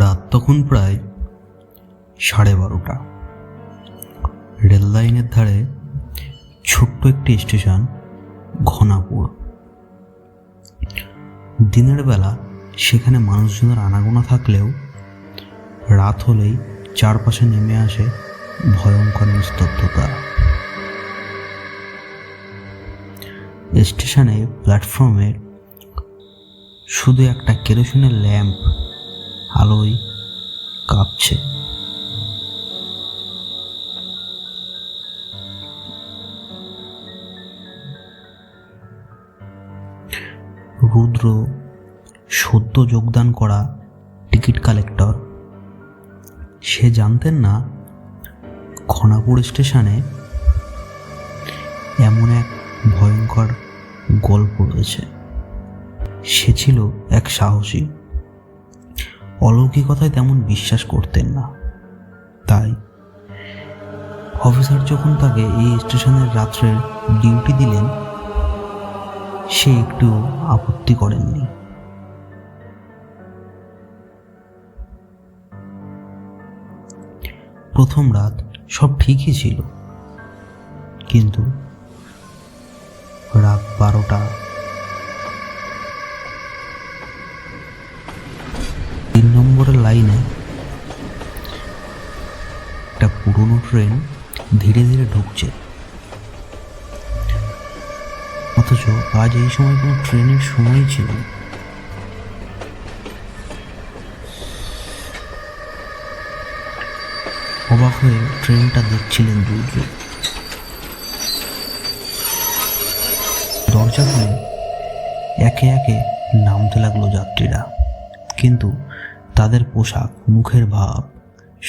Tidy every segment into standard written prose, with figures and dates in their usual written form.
রাত তখন প্রায় 12:30। রেল লাইনের ধারে ছোট্ট একটি স্টেশন ঘনাপুর। দিনের বেলা সেখানে মানুষজনের আনাগোনা থাকলেও রাত হলেই চারপাশে নেমে আসে ভয়ঙ্কর নিস্তব্ধতা। স্টেশনে প্ল্যাটফর্মে শুধু একটা কেরোসিনের ল্যাম্প আলোয় কাঁপছে। রুদ্র সদ্য যোগদান করা টিকিট কালেক্টর। সে জানতেন না ঘনাপুর স্টেশনে এমন এক ভয়ঙ্কর গল্প রয়েছে। সে ছিল এক সাহসী, অলৌকিকতায় তেমন বিশ্বাস করতেন না। তাই অফিসার যখন তাকে এই স্টেশনের রাত্রের ডিউটি দিলেন, সে একটু আপত্তি করেননি। প্রথম রাত সব ঠিকই ছিল, কিন্তু রাত 12টা 3 নম্বরের লাইনে একটা পুরনো ট্রেন ধীরে ধীরে ঢুকছে। অথচ আজ এই সময় কোনো ট্রেনের সময় ছিল। অবাক হয়ে ট্রেনটা দেখছিলেন রুদ্র। দরজা খুলে একে একে নামতে লাগলো যাত্রীরা, কিন্তু তাদের পোশাক, মুখের ভাব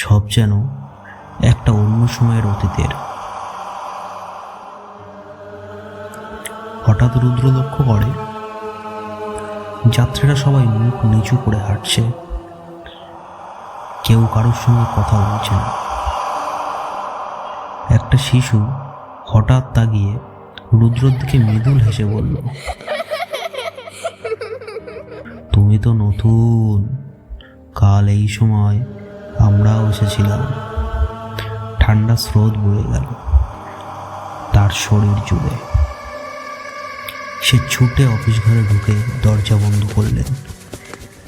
সব যেন একটা অন্য সময়ের অতীতের। হঠাৎ রুদ্র লক্ষ্য করে যাত্রীরা সবাই মুখ নিচু করে হাঁটছে, কেউ কারোর সঙ্গে কথা বলছে না। একটা শিশু হঠাৎ তাকিয়ে রুদ্রর দিকে মৃদুল হেসে বলল, তুমি তো নতুন, কাল এই সময় আমরাও এসেছিলাম। ঠান্ডা স্রোত বয়ে গেল তার শরীর জুড়ে। সে ছুটে অফিস ঘরে ঢুকে দরজা বন্ধ করলেন,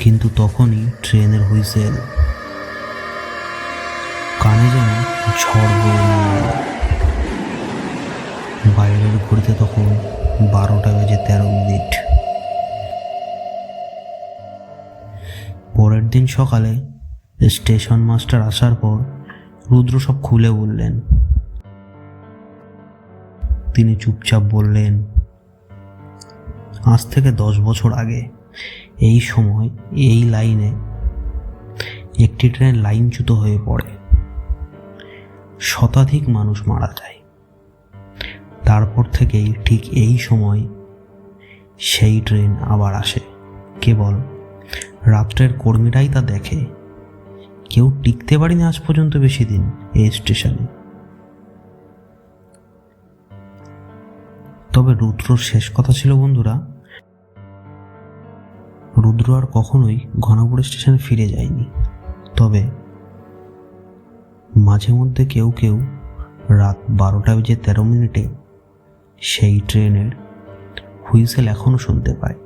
কিন্তু তখনই ট্রেনের হুইসেল কানে যেন ঝড় বয়ে নিয়ে এল। বাইরের ঘড়িতে তখন 12:13। পরের দিন সকালে স্টেশন মাস্টার আসার পর রুদ্র সব খুলে বললেন। তিনি চুপচাপ বললেন, আজ থেকে 10 বছর আগে এই সময় এই লাইনে একটি ট্রেন লাইনচ্যুত হয়ে পড়ে, শতাধিক মানুষ মারা যায়। তারপর থেকেই ঠিক এই সময় সেই ট্রেন আবার আসে। কেবল রাত্রের কর্মীরাই তা দেখে। কেউ টিকতে পারেনি আজ পর্যন্ত বেশি দিন এই স্টেশনে। তবে রুদ্রর শেষ কথা ছিল বন্ধুরা, রুদ্র আর কখনোই ঘনাপুর স্টেশনে ফিরে যায়নি। তবে মাঝে মধ্যে কেউ কেউ রাত 12:13 সেই ট্রেনের হুইসেল এখনো শুনতে পায়।